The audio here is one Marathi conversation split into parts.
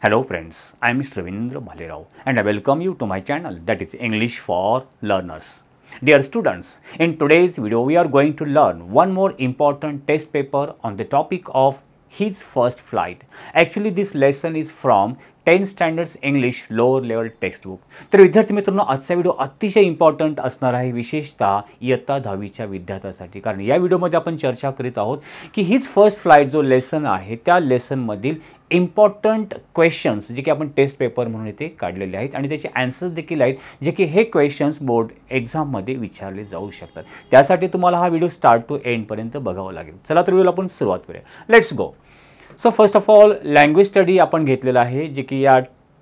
Hello friends, I am Mr. Ravindra Bhalerao and I welcome you to my channel, that is English for Learners. Dear students, in today's video we are going to learn one more important test paper on the topic of his first flight. Actually this lesson is from 10th Standards English Lower Level Textbook. तर विद्यार्थी मित्रांनो, आजचा व्हिडिओ अतिशय इम्पॉर्टंट असणार आहे, विशेषतः इयत्ता 10वीच्या विद्यार्थ्यांसाठी. कारण या व्हिडिओमध्ये आपण चर्चा करीत आहोत की हिज फर्स्ट फ्लाइट जो लेसन आहे त्या लेसनमधील इम्पॉर्टंट क्वेश्चन्स जे की आपण टेस्ट पेपर म्हणून इथे काढलेले आहेत आणि त्याचे आन्सर्स देखील आहेत जे की हे क्वेश्चन्स बोर्ड एक्झाममध्ये विचारले जाऊ शकतात. त्यासाठी तुम्हाला हा व्हिडिओ स्टार्ट टू एंडपर्यंत बघावा लागेल. चला तर व्हिडिओला आपण सुरुवात करूया. Let's go. So first of all language study आपण घेतलेला आहे जे की या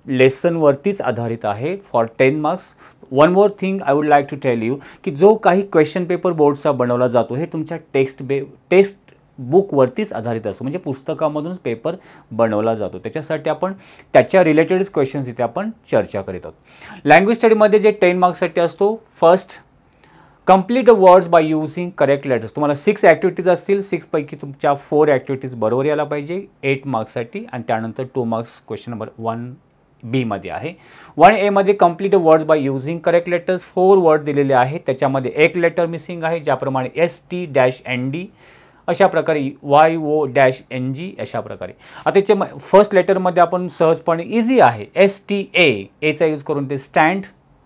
लेसनवरतीच आधारित आहे for 10 marks. One more thing I would like to tell you की जो काही क्वेश्चन पेपर बोर्डचा बनवला जातो हे तुमच्या टेक्स्ट बुकवरतीच आधारित असतो, म्हणजे पुस्तकामधूनच पेपर बनवला जातो. त्याच्यासाठी आपण त्याच्या रिलेटेडच क्वेश्चन्स इथे आपण चर्चा करीत आहोत. लँग्वेज स्टडीमध्ये जे 10 मार्क्ससाठी असतो, first complete the words by using correct letters. तुम्हाला 6 ॲक्टिव्हिटीज असतील, 6 पैकी तुमच्या 4 ॲक्टिव्हिटीज बरोबर यायला पाहिजे 8 मार्क्ससाठी आणि त्यानंतर 2 मार्क्स क्वेश्चन नंबर 1B मध्ये आहे. 1A मध्ये complete the words by using correct letters. 4 word दिलेले आहेत, त्याच्यामध्ये एक लेटर मिसिंग आहे, ज्याप्रमाणे ST-ND अशा प्रकारे YO-NG अशा प्रकारे. आता त्याच्या फर्स्ट लेटरमध्ये आपण सहजपणे इझी आहे STA, एचा यूज करून ते स्टँड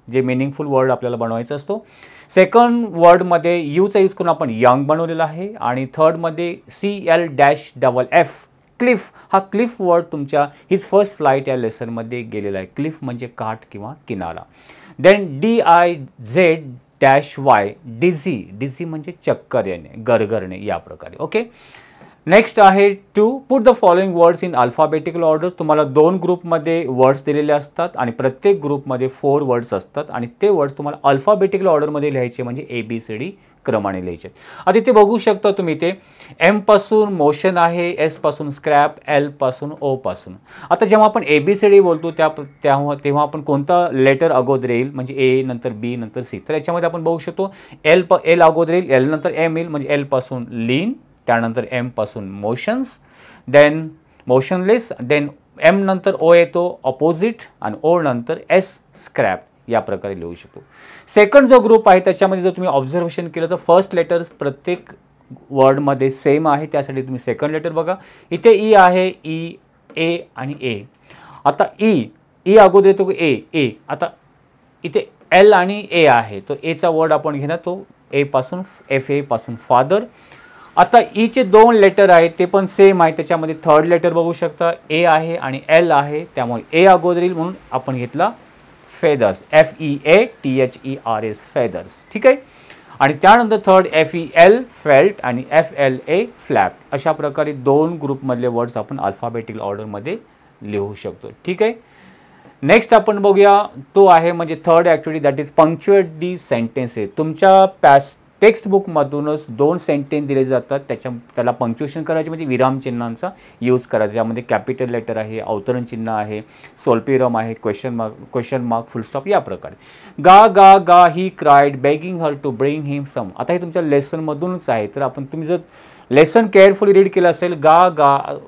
जे मिनिंगफुल वर्ड आपल्याला बनवायचा असतो. सेकंड वर्डमध्ये यूचा यूज करून आपण यंग बनवलेला आहे आणि थर्डमध्ये CL-FF क्लिफ. हा क्लिफ वर्ड तुमच्या हिज फर्स्ट फ्लाईट या लेसनमध्ये गेलेला आहे. क्लिफ म्हणजे काठ किंवा किनारा. देन DIZ-Y डिझी म्हणजे चक्कर येणे, गरगरणे या प्रकारे. ओके. नेक्स्ट आहे to put the following words in alphabetical order. तुम्हाला 2 ग्रुपमध्ये वर्ड्स दिलेले असतात आणि प्रत्येक ग्रुपमध्ये 4 वर्ड्स असतात आणि ते वर्ड्स तुम्हाला अल्फाबेटिकल ऑर्डरमध्ये लिहायचे, म्हणजे ABCD क्रमाने लिहायचे. आता इथे बघू शकता तुम्ही, ते M पासून मोशन आहे, S पासून स्क्रॅप, L पासून O पासून. आता जेव्हा आपण ABCD बोलतो तेव्हा आपण कोणता लेटर अगोदर येईल, म्हणजे A नंतर B नंतर C. तर याच्यामध्ये आपण बघू शकतो L अगोदर येईल, L नंतर M येईल, म्हणजे L पासून लीन, त्यानंतर M पासून motions, then motionless, then M नंतर O येतो ऑपोजिट आणि O नंतर S स्क्रॅप. या प्रकारे लिहू शकतो. सेकंड जो ग्रुप आहे त्याच्यामध्ये जर तुम्ही ऑब्झर्वेशन केलं तर फर्स्ट लेटर्स प्रत्येक वर्डमध्ये सेम आहे, त्यासाठी तुम्ही सेकंड लेटर बघा. इथे E आहे, E, A आणि A. आता E अगोदर येतो A. आता इथे L आणि A आहे, तो Aचा वर्ड आपण घेणार, तो A पासून FA पासून फादर. आता ईचे 2 लेटर आहेत, ते पण सेम आहे, त्याच्यामध्ये थर्ड लेटर बघू शकता A आहे आणि L आहे, त्यामुळे A अगोदर येईल म्हणून आपण घेतला फेदर्स, FEATHERS फेदर्स. ठीक आहे. आणि त्यानंतर थर्ड FEL फेल्ट आणि FLA फ्लॅप. अशा प्रकारे 2 ग्रुपमधले वर्ड्स आपण अल्फाबेटिकल ऑर्डरमध्ये लिहू शकतो. ठीक आहे. नेक्स्ट आपण बघूया, तो आहे म्हणजे third activity, that is punctuate the sentences. तुमच्या टेक्स्टबुकमधूनच 2 सेंटेन्स दिले जातात, त्याला पंक्च्युएशन करायचे, म्हणजे विरामचिन्हांचा यूज करायचा. यामध्ये कॅपिटल लेटर आहे, अवतरण चिन्ह आहे, स्वल्पविराम आहे, क्वेश्चन मार्क, फुल स्टॉप या प्रकारे. गा he cried begging her to bring him some. आता हे तुमच्या लेसनमधूनच आहे, तर तुम्ही जर लेसन केअरफुली रीड केलं असेल, गा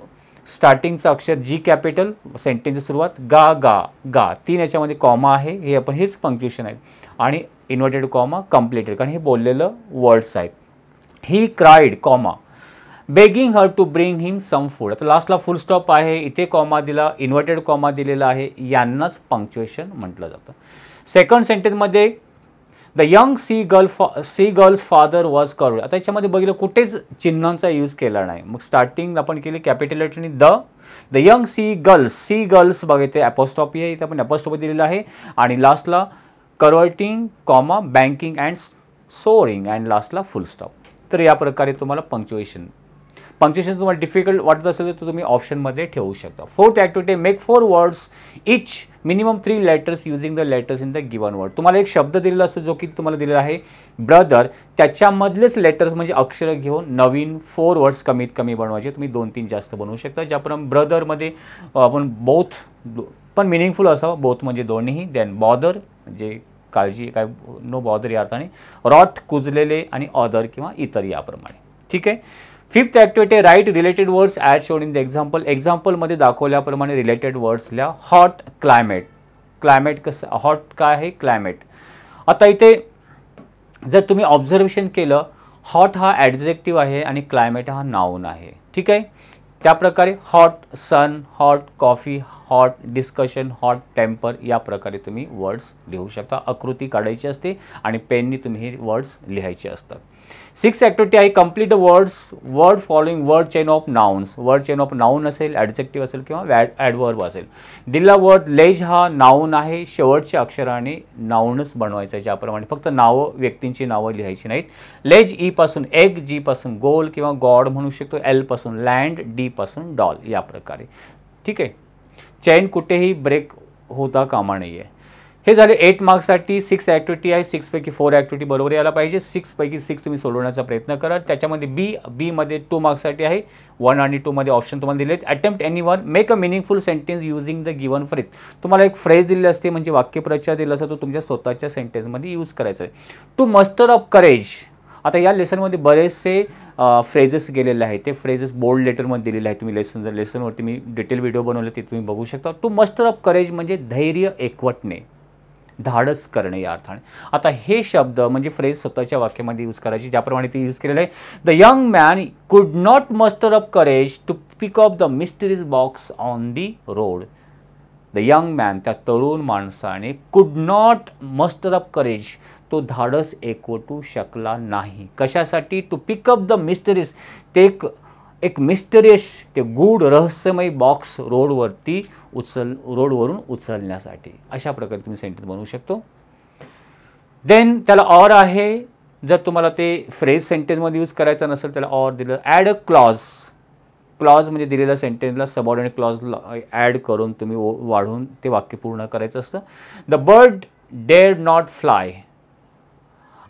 स्टार्टिंगचं अक्षर G कॅपिटल, सेंटेन्सची सुरुवात गा 3 याच्यामध्ये कॉमा आहे, हे आपण हेच पंक्च्युएशन आहे, आणि इन्व्हर्टेड कॉमा कम्प्लिटेड, कारण हे बोललेलं वर्ड्स आहेत. He cried comma begging her to bring him some food. आता लास्टला फुल स्टॉप आहे, इथे कॉमा दिला, इन्व्हर्टेड कॉमा दिलेला आहे, यांनाच पंक्च्युएशन म्हटलं जातं. सेकंड सेंटेन्समध्ये the young C girl's father was curved. आता याच्यामध्ये बघितलं कुठेच चिन्हांचा यूज केला नाही, मग स्टार्टिंग आपण केली कॅपिटल लेटरनी द यंग सी गर्ल्स बघा, इथे अपॉस्ट्रॉफी आहे, इथे आपण अपॉस्ट्रॉफी दिलेला आहे, आणि लास्टला converting comma banking and soaring and लास्टला फुल स्टॉप. तर या प्रकारे तुम्हाला पंक्च्युएशन तुम्हाला डिफिकल्ट वाटत असेल तर तुम्ही ऑप्शनमध्ये ठेवू शकता. Fourth activity, make 4 words each minimum 3 letters using the letters in the given word. तुम्हाला एक शब्द दिलेला असतो जो की तुम्हाला दिलेला आहे ब्रदर, त्याच्यामधलेच लेटर्स म्हणजे अक्षर घेऊन नवीन 4 वर्ड्स कमीत कमी बनवायचे. तुम्ही 2-3 जास्त बनवू शकता. ज्याप्रमाणे ब्रदरमध्ये आपण बोथ पण मिनिंगफुल असावं, बोथ म्हणजे दोन्ही. देन बॉदर म्हणजे काळजी, काय नो बॉदर या अर्थाने. रॉट कुजलेले आणि ऑदर किंवा इतर याप्रमाणे. ठीक आहे. Fifth activity write related words as shown in the example. एक्झाम्पलमध्ये दाखवल्याप्रमाणे रिलेटेड वर्ड्स लिहा. Hot climate. क्लायमेट कसं हॉट काय आहे क्लायमेट. आता इथे जर तुम्ही ऑब्झर्वेशन केलं हॉट हा ॲडजेक्टिव्ह आहे आणि क्लायमेट हा नाऊन आहे. ठीक आहे. त्याप्रकारे hot sun, hot coffee, hot discussion, hot temper या प्रकारे तुम्ही वर्ड्स लिहू शकता. आकृती काढायची असते आणि पेननी तुम्ही हे वर्ड्स लिहायचे असतात. सिक्स ॲक्टिव्हिटी आहे complete the word following word chain of nouns. Word chain of noun असेल, ॲडजेक्टिव्ह असेल किंवा ॲडवर्ब असेल. दिलेला वर्ड लेज हा नाऊन आहे. शेवटच्या अक्षराने नाऊनच बनवायचं आहे. ज्याप्रमाणे फक्त नावं व्यक्तींची नावं लिहायची नाहीत. लेज ई पासून एग, जी पासून गोल किंवा गॉड म्हणू शकतो, एल पासून लँड, डी पासून डॉल या प्रकारे. ठीक आहे. चेन कुठेही ब्रेक होता कामा नाही आहे. हे झाले 8 मार्क्ससाठी. 6 ॲक्टिव्हिटी आहे. 6 पैकी 4 ॲक्टिव्हिटी बरोबर यायला पाहिजे. 6 पैकी 6 तुम्ही सोडवण्याचा प्रयत्न करा. त्याच्यामध्ये बी मध्ये 2 मार्क्ससाठी आहे. 1 आणि 2 मध्ये ऑप्शन तुम्हाला दिलेत. Attempt any one make a meaningful sentence using the given phrase. तुम्हाला एक फ्रेज दिलेली असते म्हणजे वाक्यप्रचार दिला असतो, तो तुमच्या स्वतःच्या सेंटेन्समध्ये यूज करायचा आहे. To muster of courage. आता या लेसनमध्ये बरेचसे फ्रेजेस गेलेले आहेत. ते फ्रेजेस बोल्ड लेटरमध्ये दिलेले आहेत. तुम्ही लेसनवरती मी डिटेल व्हिडिओ बनवले ते तुम्ही बघू शकता. टू मस्टर ऑफ करेज म्हणजे धैर्य एकवटणे, धाडस करणे या अर्थाने. आता हे शब्द म्हणजे फ्रेज स्वतःच्या वाक्यामध्ये यूज करायची ज्याप्रमाणे ते यूज केलेलं आहे. The young man could not muster up courage to pick up the mysteries box on the road. The young man त्या तरुण माणसाने कुड नॉट मस्टर अप करेज, तो धाडस एकवटू शकला नाही. कशासाठी? To pick up the mysteries, ते एक मिस्टरियस ते गूढ रहस्यमय बॉक्स रोडवरून उचलण्यासाठी. अशा प्रकारे तुम्ही सेंटेन्स बनवू शकतो. देन त्याला ऑर आहे. जर तुम्हाला ते फ्रेज सेंटेन्समध्ये यूज करायचं नसेल त्याला ऑर दिलं. Add a clause. क्लॉज म्हणजे दिलेल्या सेंटेन्सला सबऑर्डिनेट क्लॉज ॲड करून तुम्ही वाढवून ते वाक्य पूर्ण करायचं असतं. The bird dare not fly.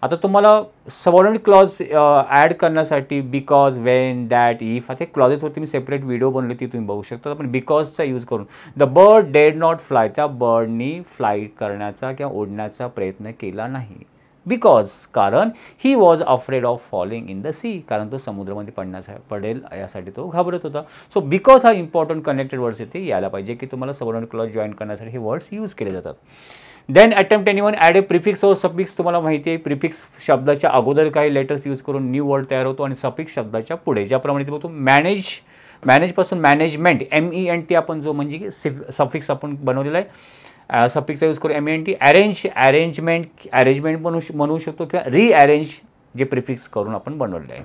आता तुम्हाला सबऑर्डिनेट क्लॉज ॲड करण्यासाठी बिकॉज, वेन, दॅट, इफ आता क्लॉजेसवरती मी सेपरेट व्हिडिओ बनवली ती तुम्ही बघू शकता. पण बिकॉजचा यूज करून the bird did not fly, त्या बर्डनी फ्लाय करण्याचा किंवा उडण्याचा प्रयत्न केला नाही. बिकॉज कारण he was afraid of falling in the sea, कारण तो समुद्रामध्ये पडेल यासाठी तो घाबरत होता. सो बिकॉज हा इम्पॉर्टंट कनेक्टेड वर्ड्स येते यायला पाहिजे की तुम्हाला सबऑर्डिनेट क्लॉज जॉईन करण्यासाठी हे वर्ड्स यूज केले जातात. देन अटेम्प्ट एनीवन ॲड ए प्रिफिक्स और सफिक्स. तुम्हाला माहिती आहे प्रिफिक्स शब्दाच्या अगोदर काही लेटर्स यूज करून न्यू वर्ड तयार होतो आणि सफिक्स शब्दाच्या पुढे. ज्याप्रमाणे ते बघतो मॅनेजपासून मॅनेजमेंट, MENT आपण जो म्हणजे सफिक्स आपण बनवलेला आहे. सफिक्सचा यूज करून MENT. अरेंजमेंट म्हणू शकतो किंवा रिअरेंज जे प्रिफिक्स करून आपण बनवलेलं आहे.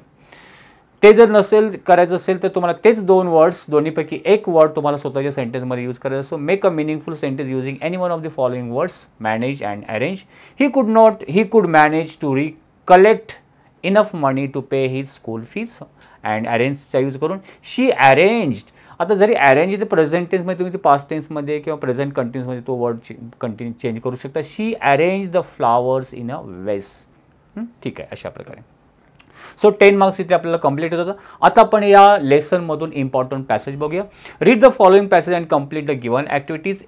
ते जर नसेल करायचं असेल तर तुम्हाला तेच 2 वर्ड्स दोन्हीपैकी एक वर्ड तुम्हाला स्वतःच्या सेंटेन्समध्ये यूज करायचं असतो. Make a meaningful sentence using any one of the following words manage and arrange. He could manage to recollect enough money to pay his school fees and अरेंजचा यूज करून शी अरेंज्ड. आता जरी अरेंज इथे प्रेझेंट टेन्समध्ये तुम्ही ते पास्ट टेन्समध्ये किंवा प्रेझेंट कंटिन्यूसमध्ये तो वर्ड चेंज करू शकता. शी अरेंज द फ्लावर्स इन अ वेस. ठीक आहे. अशा प्रकारे सो 10 मार्क्स इथे आपल्याला कंप्लीट होत होतं. आता आपण या लेसनमधून इम्पॉर्टंट पॅसेज बघूया. Read the following passage and complete the given activities.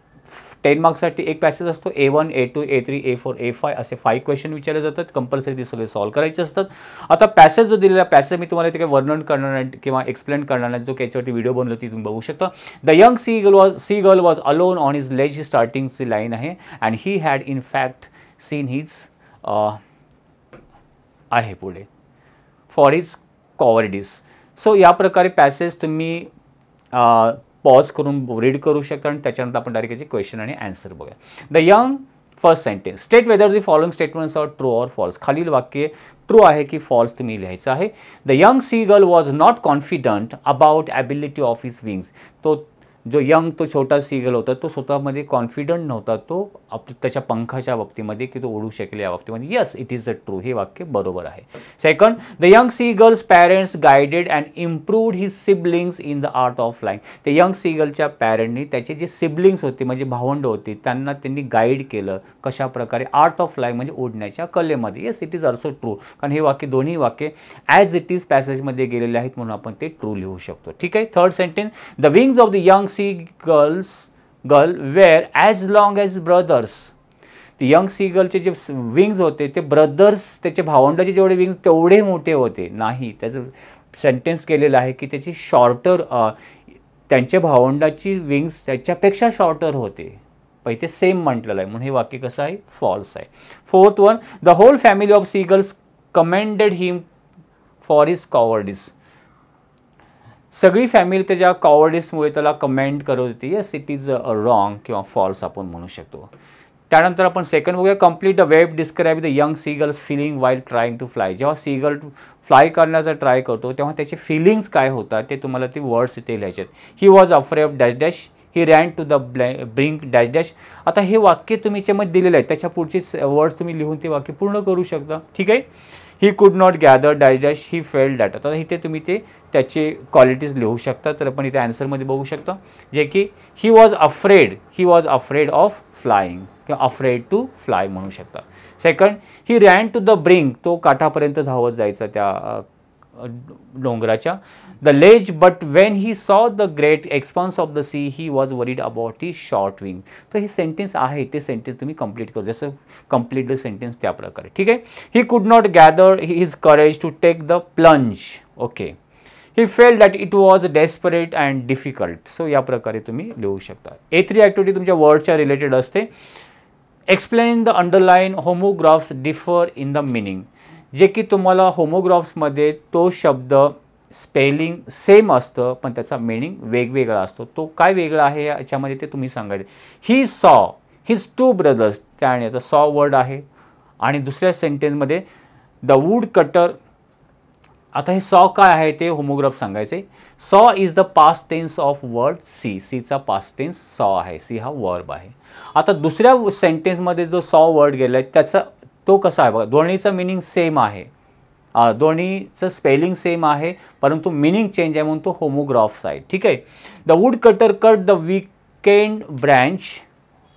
10 मार्क्ससाठी एक पॅसेज असतो. A1, A2, A3, A4, A5 असे 5 क्वेश्चन विचारले जातात. कंपल्सरी ते सगळे सॉल्व्ह करायचे असतात. आता पॅसेज जो दिलेला पॅसेज मी तुम्हाला इथे काही वर्णन करणार किंवा एक्सप्लेन करणार नाही, जो याच्यावरती व्हिडिओ बनवला ती तुम्ही बघू शकता. The young C girl was alone on his legs. स्टार्टिंगची लाईन आहे. And he had in fact seen his आहे पुढे फॉर हिज कॉवर्डिस. सो या प्रकारे पॅसेज तुम्ही पॉज करून रीड करू शकता आणि त्याच्यानंतर आपण डायरेक्ट याचे क्वेश्चन आणि आन्सर बघूया. The young first sentence state whether the following statements are true or false. खालील वाक्य ट्रू आहे की फॉल्स तुम्ही लिहायचं आहे. The young C girl was not confident about ability of his wings. तो छोटा सीगल होता तो स्वतःमध्ये कॉन्फिडंट नव्हता तो त्याच्या पंखाच्या बाबतीमध्ये की तो उडू शकेल या बाबतीमध्ये. Yes, it is the true. हे वाक्य बरोबर आहे. Second, the young seagulls parents guided and improved his siblings in the art of flying. ते यंग सीगलच्या पॅरेंटनी त्याचे जे सिबलिंग्स होते म्हणजे भावंड होती त्यांनी गाईड केलं कशा प्रकारे आर्ट ऑफ फ्लाइंग म्हणजे उडण्याच्या कलेमध्ये. Yes, it is also true. कारण हे वाक्य दोन्ही वाक्य ॲज इट इज पॅसेजमध्ये गेलेले आहेत म्हणून आपण ते ट्रू लिहू शकतो. ठीक आहे. Third sentence, the wings of the young girl wear as long as brothers. ते यंग सीगलचे जे विंग्स होते ते ब्रदर्स त्याचे भावंडाचे जेवढे विंग्स तेवढे मोठे होते नाही. त्याचं सेंटेन्स केलेलं आहे की त्याची शॉर्टर त्यांच्या भावंडाची विंग्स त्याच्यापेक्षा शॉर्टर होते. ते सेम म्हटलेलं आहे म्हणून हे वाक्य कसं आहे, फॉल्स आहे. Fourth one, the whole family of seagulls commended him for his cowardice. सगळी फॅमिली त्याच्या कॉवर्डिसमुळे त्याला कमेंट करत होती. येस, इट इज रॉंग किंवा फॉल्स आपण म्हणू शकतो. त्यानंतर आपण सेकंड बघूया, complete the web describe the young seagulls feeling while trying to fly. जेव्हा सीगल फ्लाय करण्याचा ट्राय करतो तेव्हा त्याचे फिलिंग्स काय होतात ते तुम्हाला ते वर्ड्स इथे लिहायचे आहेत. He was afraid of dash dash, he ran to the brink dash dash. आता हे वाक्य तुम्ही याच्यामध्ये दिलेलं आहे, त्याच्या पुढचे वर्ड्स तुम्ही लिहून ते वाक्य पूर्ण करू शकता. ठीक आहे. He could not gather dash dash, he felt that. आता इथे तुम्ही ते त्याचे क्वालिटीज लिहू शकता. तर आपण इथे आन्सरमध्ये बघू शकता जे की he was afraid of flying किंवा अफ्रेड टू फ्लाय म्हणू शकता. Second, he ran to the brink, तो काठापर्यंत धावत जायचा त्या डोंगराच्या. The ledge but when he saw the great expanse of the sea he was worried about he short wing. तर हे सेंटेन्स आहे ते सेंटेन्स तुम्ही कंप्लीट करू, जसं कंप्लीट द सेंटेन्स त्या प्रकारे. ठीक आहे. He could not gather his courage to take the plunge. Okay. He felt that it was desperate and difficult. So या प्रकारे तुम्ही लिहू शकता. A3 ॲक्टिव्हिटी तुमच्या वर्डच्या रिलेटेड असते. Explain the underline homographs differ in the meaning. जे की तुम्हाला होमोग्राफ्समध्ये तो शब्द स्पेलिंग सेम असतं पण त्याचा मिनिंग वेगवेगळा असतो. तो काय वेगळा आहे याच्यामध्ये ते तुम्ही सांगायचे. He saw his two brothers, त्याने आता सॉ वर्ड आहे. आणि दुसऱ्या सेंटेन्समध्ये द वूड कटर. आता हे सॉ काय आहे ते होमोग्राफ सांगायचे. Saw is the past tense of word see. सीचा पास्ट टेन्स सॉ आहे. सी हा वर्ब आहे. आता दुसऱ्या सेंटेन्समध्ये जो सॉ वर्ड गेला आहे त्याचा तो कसा आहे बघा. दोन्हीचं मिनिंग सेम आहे, दोन्हीचं स्पेलिंग सेम आहे परंतु मिनिंग चेंज आहे म्हणून तो होमोग्राफ्स आहे. ठीक आहे. The wood cutter cut the weekend branch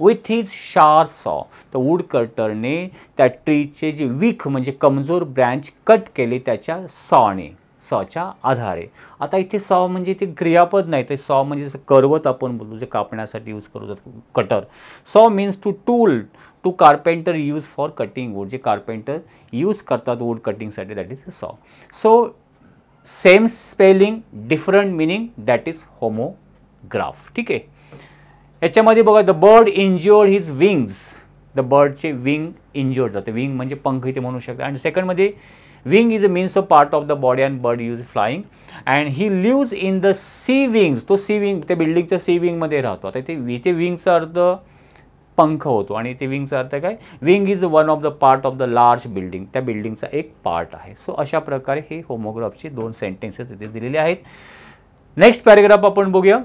with his sharp saw. तर वूड कटरने त्या ट्रीचे जे वीक म्हणजे कमजोर ब्रँच कट केले त्याच्या सॉने, सॉच्या आधारे. आता इथे सॉ म्हणजे ते क्रियापद नाही, ते सॉ म्हणजे जसं करवत आपण बोलू जे कापण्यासाठी यूज करू जातो cutter. Saw means to tool to carpenter use for cutting wood. जे कार्पेंटर यूज करतात वूड कटिंगसाठी, that is saw. So same spelling different meaning, that is homograph. ठीक आहे. याच्यामध्ये बघा, the bird injured his wings. The बर्डचे विंग इंज्युअर्ड जाते. विंग म्हणजे पंख इथे म्हणू शकता. आणि सेकंडमध्ये wing is a means of part of the body and bird use flying and he lives in the C wings. तो सी विंग त्या बिल्डिंगच्या सी विंगमध्ये राहतो. आता इथे विंगचा अर्थ पंख होतो आणि ते विंगचा अर्थ काय, wing is one of the part of the large building. त्या बिल्डिंगचा एक पार्ट आहे. सो अशा प्रकारे हे होमोग्राफचे दोन सेंटेन्सेस इथे दिलेले आहेत. नेक्स्ट पॅरेग्राफ आपण बघूया.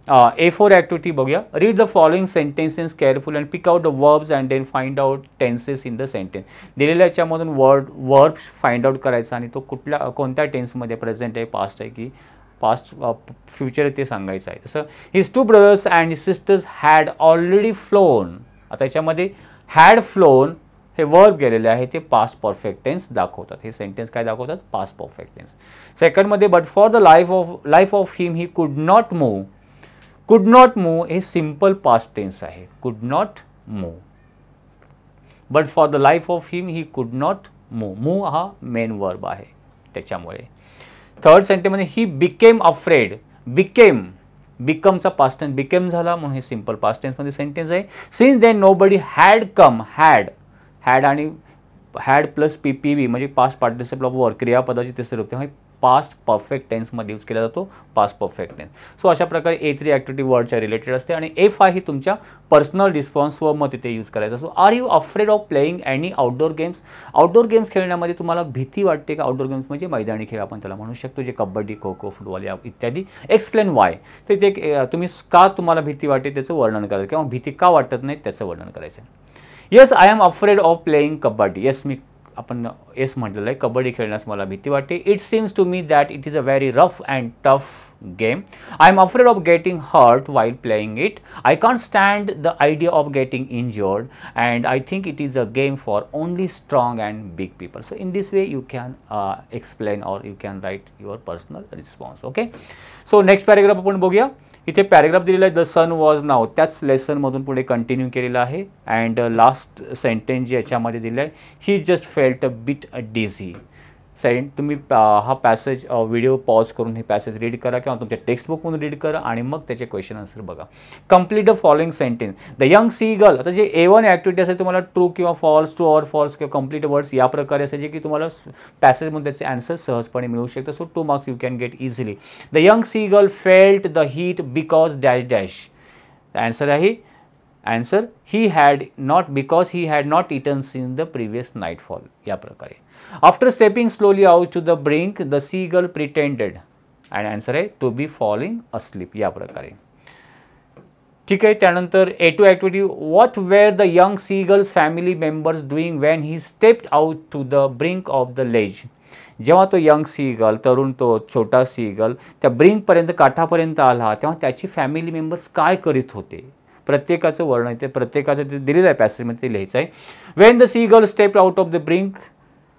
A4 ॲक्टिव्हिटी बघूया. Read the following sentences careful and pick out the verbs and then find out tenses in the sentence. दिलेल्या याच्यामधून वर्ब्स फाइंड आउट करायचा आणि तो कोणत्या टेन्समध्ये प्रेझेंट आहे, पास्ट आहे की पास्ट फ्युचर ते सांगायचं आहे. जसं his two brothers and his sisters had already phloem. आता याच्यामध्ये हॅड फ्लोन हे वर्ब गेलेले आहे ते पास्ट परफेक्ट टेन्स दाखवतात. हे सेंटेन्स काय दाखवतात, पास्ट परफेक्ट टेन्स. सेकंडमध्ये but for the life of him he could not move. Could not move हे सिंपल पास्ट टेन्स आहे. Could not move. But for the life of him he could not move. Move हा मेन वर्ब आहे त्याच्यामुळे. थर्ड सेंटेन्समध्ये ही बिकेम अफ्रेड. बिकमचा पास्ट टेन्स बिकेम झाला म्हणून हे सिंपल पास्ट टेन्समध्ये सेंटेन्स आहे. Since then nobody had come. Had आणि हॅड प्लस PPV म्हणजे पास्ट पार्टिसिपल ऑफ वर्क क्रियापदाची तिसरे रूप, तेव्हा पास्ट परफेक्ट टेन्समध्ये यूज केला जातो पास्ट परफेक्ट टेन्स. सो अशा प्रकारे A3 ॲक्टिव्हिटी वर्डच्या रिलेटेड असते. आणि A5 ही तुमच्या पर्सनल रिस्पॉन्स व मग तिथे यूज करायचा. So are you afraid of playing any outdoor games. Outdoor games खेळण्यामध्ये तुम्हाला भीती वाटते का. आउटडोर गेम्स म्हणजे मैदानी खेळ आपण त्याला म्हणू शकतो, जे कबड्डी, खो खो, फुटबॉल या इत्यादी. Explain Y. तर ते तुम्ही का तुम्हाला भीती वाटते त्याचं वर्णन करायचं किंवा भीती का वाटत नाही त्याचं वर्णन करायचं. Yes I am afraid of playing kabaddi. Yes मी आपण येस म्हटलेलं आहे, कबड्डी खेळण्यास मला भीती वाटते. It seems to me that it is a very rough and tough game. I am afraid of getting hurt while playing it. I can't stand the idea of getting injured and I think it is a game for only strong and big people. So in this way you can explain or you can write your personal response. Okay. So next paragraph आपण बघूया. इथे पॅरेग्राफ दिलेला आहे द सन वॉज नाव. त्याच लेसनमधून पुढे कंटिन्यू केलेलं आहे. अँड लास्ट सेंटेन्स जे याच्यामध्ये दिलं आहे, ही जस्ट फेल्ट अ बिट डिझी. तुम्ही हा पॅसेज व्हिडिओ पॉज करून हे पॅसेज रीड करा किंवा तुमच्या टेक्स्टबुकमधून रीड करा आणि मग त्याचे क्वेश्चन आन्सर बघा. Complete the following sentence. The young C girl, आता जे A1 ॲक्टिव्हिटी असेल तुम्हाला ट्रू किंवा फॉल्स, ट्रू ऑर फॉल्स किंवा कंप्लीट वर्ड्स या प्रकारे असायचे की तुम्हाला पॅसेजमधून त्याचे आन्सर सहजपणे मिळू शकतात. So 2 marks you can get easily. The young C girl felt the heat because dash dash. Answer आहे answer he had not because he had not eaten since the previous nightfall या प्रकारे. After stepping slowly out to the brink the C girl pretended आणि आन्सर आहे टू बी फॉलिंग अस्लीप या प्रकारे. ठीक आहे. त्यानंतर A2 activity. What were the young C girls family members doing when he stepped out to the brink of the ledge. जेव्हा तो यंग सी गर्ल, तरुण तो छोटा सी गर्ल त्या ब्रिंकपर्यंत, काठापर्यंत आला तेव्हा त्याची फॅमिली मेंबर्स काय करीत होते, प्रत्येकाचं वर्णन ते प्रत्येकाचं ते दिलेलं आहे पॅसेजमध्ये, ते लिहायचं आहे. When the C girl stepped out of the brink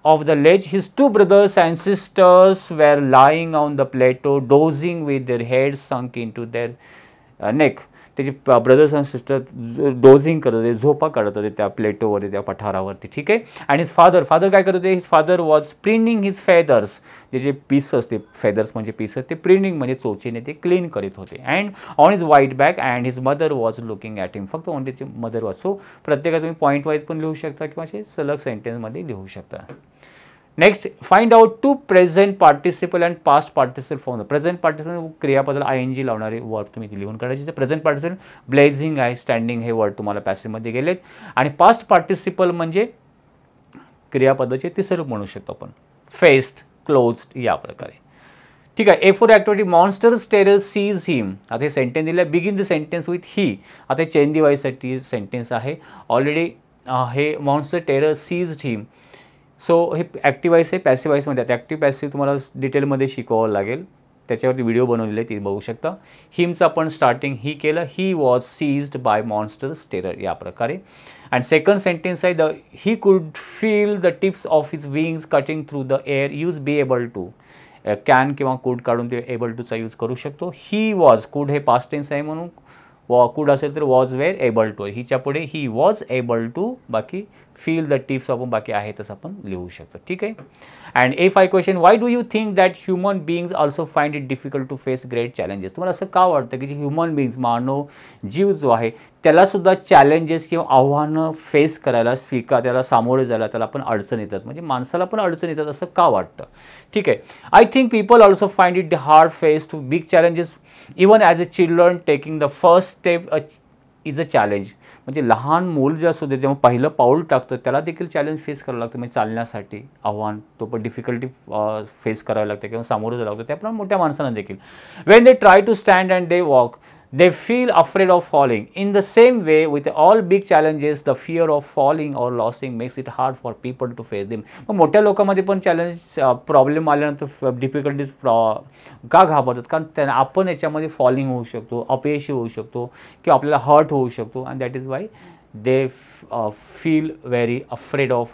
of the ledge, his 2 brothers and sisters were lying on the plateau, dozing with their heads sunk into their neck. त्याचे ब्रदर्स अँड सिस्टर डोझिंग करत होते, झोपा काढत होते त्या प्लेटोवरती, त्या पठारावरती. ठीक आहे. आणि हिज फादर काय करत होते, his father was preening his feathers. जे पीस असते, फेदर्स म्हणजे पीस, ते प्रिनिंग म्हणजे चोचीने ते क्लीन करीत होते. And on his white back and his mother was looking at him. फक्त ऑन त्याची मदर वॉज. सो प्रत्येकाचं तुम्ही पॉईंट वाईज पण लिहू शकता किंवा असे सलग सेंटेन्समध्ये लिहू शकता. Next, find out 2 present participle and past participle form. Present participle क्रियापदाला ING लावणारे वर्ड तुम्ही लिहून काढायचे. प्रेझेंट पार्टिसिपल ब्लेझिंग आहे, स्टँडिंग हे वर्ड तुम्हाला पॅसेजमध्ये गेलेत. आणि पास्ट पार्टिसिपल म्हणजे क्रियापदाचे तिसरं रूप म्हणू शकतो आपण, फेस्ड, क्लोज्ड या प्रकारे. ठीक आहे. A4 activity. Monsters terror seize him. आता हे सेंटेन्स दिलं आहे. Begin the sentence with he. आता हे चेन डिवाइससाठी सेंटेन्स आहे. ऑलरेडी हे monster terror seize him. So हे ॲक्टिव्ह वाईस आहे, पॅसिव्ह वाईसमध्ये. आता ॲक्टिव्ह पॅसिव्ह तुम्हाला डिटेलमध्ये शिकवावं लागेल, त्याच्यावरती व्हिडिओ बनवलेले आहे, ती बघू शकता. हिमचं आपण स्टार्टिंग ही केलं. He was seized by monsters terror या प्रकारे. अँड सेकंड सेंटेन्स आहे the he could feel the tips of his wings cutting through the air. Use be able to. Can किंवा कुड काढून ते एबल टूचा यूज करू शकतो. ही वॉज, कुड हे पास्ट टेन्स आहे म्हणून कुड असेल तर वॉज वेअर एबल टू. हिच्या पुढे ही वॉज एबल टू, बाकी फील द टिप्स आपण बाकी आहे तसं आपण लिहू शकतो. ठीक आहे. And A5 question. Why do you think that human beings also find it difficult to face great challenges. तुम्हाला असं का वाटतं की जे ह्युमन बिईंग्स, मानव जीव जो आहे त्यालासुद्धा चॅलेंजेस किंवा आव्हानं फेस करायला, त्याला सामोरे जायला त्याला पण अडचण येतात, म्हणजे माणसाला पण अडचण येतात असं का वाटतं. ठीक आहे. I think people also find it hard face to big challenges even as a children taking the first step is a challenge. म्हणजे लहान मूल जे असू दे जेव्हा पहिलं पाऊल टाकतं त्याला देखील चॅलेंज फेस करावं लागतं. म्हणजे चालण्यासाठी आव्हान, तो पण डिफिकल्टी फेस करावं लागतं किंवा सामोरं जावं लागतं. त्याप्रमाणे मोठ्या माणसांना देखील when they try to stand and they walk they feel afraid of falling. In the same way, with all big challenges, the fear of falling or losing makes it hard for people to face them. मग मोठ्या लोकांमध्ये पण चॅलेंज, प्रॉब्लेम आल्यानंतर डिफिकल्टीज का घाबरतात, कारण त्यांना आपण याच्यामध्ये फॉलिंग होऊ शकतो, अपयशी होऊ शकतो किंवा आपल्याला हर्ट होऊ शकतो. And that is why they feel very afraid of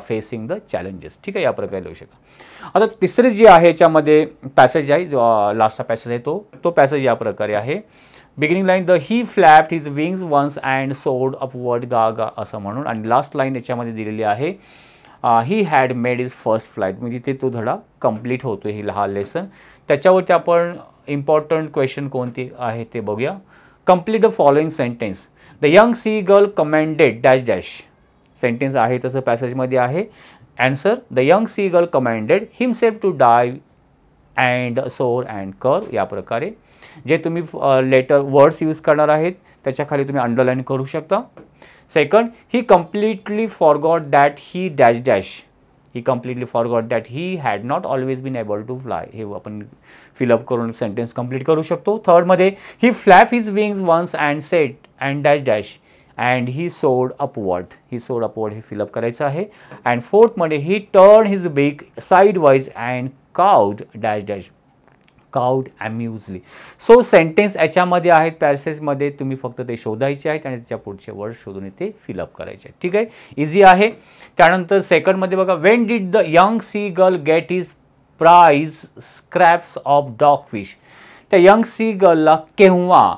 facing the challenges. ठीक आहे. या प्रकारे लिहू शकता. आता तिसरी जी आहे याच्यामध्ये पॅसेज आहे, जो लास्टचा पॅसेज आहे तो पॅसेज या प्रकारे आहे. Beginning line the he flapped his wings once and soared upward गा गा असं म्हणून. आणि लास्ट लाईन याच्यामध्ये दिलेली आहे he had made is first flight. म्हणजे तिथे तो धडा कंप्लीट होतो, ही हा लेसन. त्याच्यावरती आपण इम्पॉर्टंट क्वेश्चन कोणती आहे ते बघूया. Complete the following sentence. The young C girl commended dash dash. Sentence आहे तसं पॅसेजमध्ये आहे. Answer, the young seagull commanded himself to dive and soar and curve या प्रकारे. जे तुम्ही लेटर वर्ड्स यूज करणार आहेत त्याच्या खाली तुम्ही अंडरलाईन करू शकता. Second, he completely forgot that he dash dash. He completely forgot that he had not always been able to fly. हे आपण फिलअप करून सेंटेन्स कंप्लीट करू शकतो. थर्डमध्ये he flap his wings once and set and dash dash and he soared upward. He soared upward हे फिलअप करायचं आहे. अँड फोर्थमध्ये he turn his beak side wise and cawed dash dash cawed amusedly. So sentence याच्यामध्ये आहेत पॅसेजमध्ये, तुम्ही फक्त ते शोधायचे आहेत आणि त्याच्या पुढचे वर्ड शोधून ते फिलअप करायचे आहेत. ठीक आहे. इझी आहे. त्यानंतर सेकंडमध्ये बघा. When did the young C girl get his prize scraps of dog fish. त्या यंग सी गर्लला केव्हा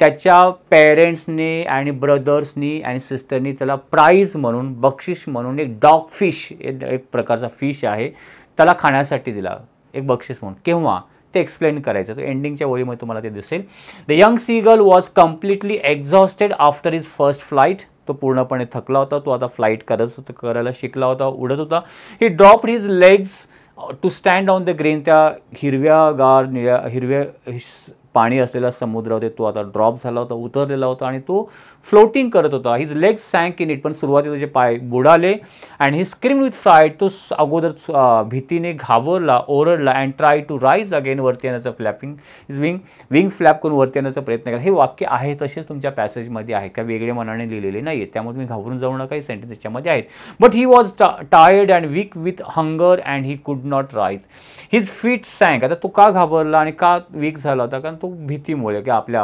त्याच्या पेरेंट्सने आणि ब्रदर्सनी आणि सिस्टरनी त्याला प्राईज म्हणून, बक्षीस म्हणून एक डॉग फिश, एक प्रकारचा फिश आहे, त्याला खाण्यासाठी दिला एक बक्षीस म्हणून. केव्हा ते एक्सप्लेन करायचं. तर एंडिंगच्या ओळीमध्ये तुम्हाला ते दिसेल. The young seagull was completely exhausted after his first flight. तो पूर्णपणे थकला होता. तो आता फ्लाईट करायला शिकला होता, उडत होता. He dropped his legs to stand on the green. त्या हिरव्या पाणी असलेला समुद्र होते, तो आता ड्रॉप झाला होता, उतरलेला होता आणि तो फ्लोटिंग करत होता. His legs sank in it. पण सुरुवातीला त्याचे पाय बुडाले. And he scream with fright. तो अगोदर भीतीने घाबरला, ओरडला. And try to rise again. वरती येण्याचा फ्लॅपिंग हिज विंग्स फ्लॅप करून वरती येण्याचा प्रयत्न केला. हे वाक्य आहे तसेच तुमच्या पॅसेजमध्ये आहे, का वेगळे मनाने लिहिलेले नाही आहेत, त्यामुळे तुम्ही घाबरून जाऊ नका. काही सेंटेन्स त्याच्यामध्ये आहेत. But he was tired and weak with hunger and he could not rise. His feet sank. आता तो का घाबरला आणि का वीक झाला होता? कारण तो भीतीमुळे किंवा आपल्या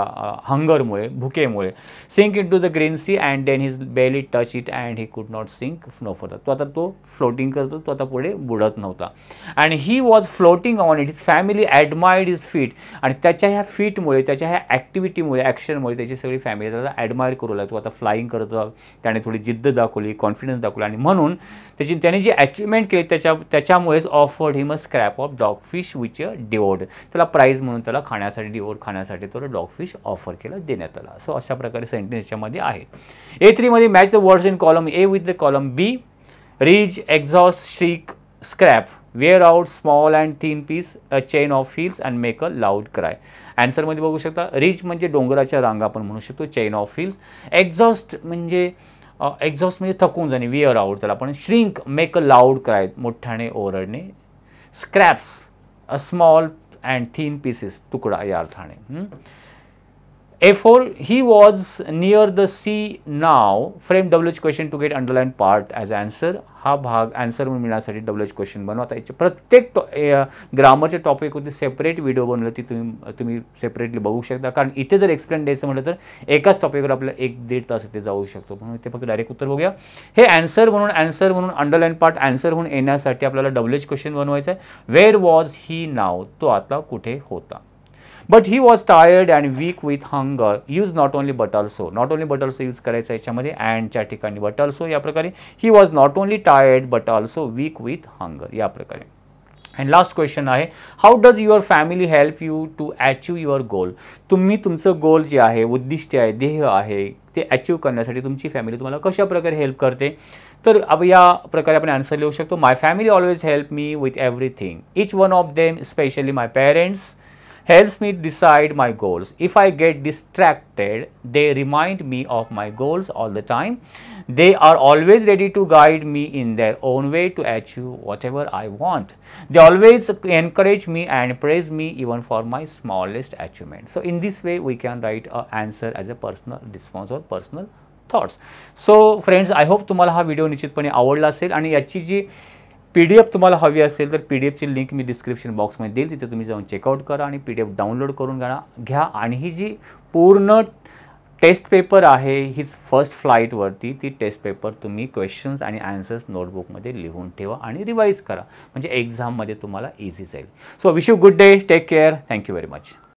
हंगरमुळे, भुकेमुळे. Sink into the green sea and then his belly touch it and he could not sink no further. तो आता तो फ्लोटिंग करतो, तो आता पुढे बुडत नव्हता. And he was floating on it. His family ॲडमायर्ड his feet. आणि त्याच्या ह्या फीटमुळे, त्याच्या ह्या ॲक्टिव्हिटीमुळे, ॲक्शनमुळे त्याची सगळी फॅमिली त्याला ॲडमायर करू लागली. तो आता फ्लाईंग करत होता, त्याने थोडी जिद्द दाखवली, कॉन्फिडन्स दाखवला आणि म्हणून त्याने जी अचिव्हमेंट केली त्याच्यामुळेच afforded him a scrap of dog fish which devoured. त्याला प्राईज म्हणून त्याला खाण्यासाठी खाण्यासाठी तो डॉग फिश ऑफर केला, देण्यात आला. सो अशा प्रकारे सेंटेन्स याच्यामध्ये आहे. A3 मध्ये match the words in column A with the column B. Reach, exhaust, shriek, scrap, wear out, small and thin piece, a chain of hills and make a loud cry. आन्सरमध्ये बघू शकता. रीच म्हणजे डोंगराच्या रांगा आपण म्हणू शकतो, चेन ऑफ हिल्स. एक्झॉस्ट म्हणजे थकून जाणे, वेअर आउट त्याला आपण. Shrink, make a loud cry, मोठ्याने ओरडणे. Scraps, a small and thin pieces, तुकडा या अर्थाने. A4, he was near the sea now. Frame WH question to get underlined part as answer. हा भाग आन्सर म्हणून मिळण्यासाठी WH क्वेश्चन बनवा. आता याचे प्रत्येक ग्रामरचे टॉपिक होते सेपरेट व्हिडिओ बनवले, ती तुम्ही सेपरेटली बघू शकता. कारण इथे जर एक्सप्लेन द्यायचं म्हटलं तर एकाच टॉपिकवर आपल्याला 1-1.5 तास इथे जाऊ शकतो. म्हणून इथे फक्त डायरेक्ट उत्तर बघूया. हे आन्सर म्हणून अंडरलाईन पार्ट आन्सर म्हणून येण्यासाठी आपल्याला WH क्वेश्चन बनवायचा आहे. Where was he now. तो आता कुठे होता. But he was tired and weak with hunger. Use not only but also. Not only but also use करायचं याच्यामध्ये, अँडच्या ठिकाणी बट ऑल्सो या प्रकारे. He was not only tired but also weak with hunger या प्रकारे. अँड लास्ट क्वेश्चन आहे, how does your family help you to achieve your goal. तुम्ही तुमचं गोल जे आहे, उद्दिष्ट आहे, ध्येय आहे, ते अचीव करण्यासाठी तुमची फॅमिली तुम्हाला कशा प्रकारे हेल्प करते. तर अब या प्रकारे आपण आन्सर लिहू शकतो. My family always help me with everything. Each one of them, specially my parents, helps me decide my goals. If I get distracted, they remind me of my goals all the time. They are always ready to guide me in their own way to achieve whatever I want. They always encourage me and praise me even for my smallest achievement. So in this way we can write an answer as a personal response or personal thoughts. So friends, I hope तुम्हाला हा व्हिडिओ निश्चितपणे आवडला असेल आणि याची जी PDF तुम्हाला हवी असेल तर PDFची लिंक मी डिस्क्रिप्शन बॉक्समध्ये देईल. तिथे तुम्ही जाऊन चेकआउट करा आणि PDF डाउनलोड करून घ्या. आणि ही जी पूर्ण टेस्ट पेपर आहे, हीच फर्स्ट फ्लाईटवरती, ती टेस्ट पेपर तुम्ही क्वेश्चन्स आणि आन्सर्स नोटबुकमध्ये लिहून ठेवा आणि रिवाईज करा, म्हणजे एक्झाममध्ये तुम्हाला इझी जाईल. So wish you good day, take care, thank you very much.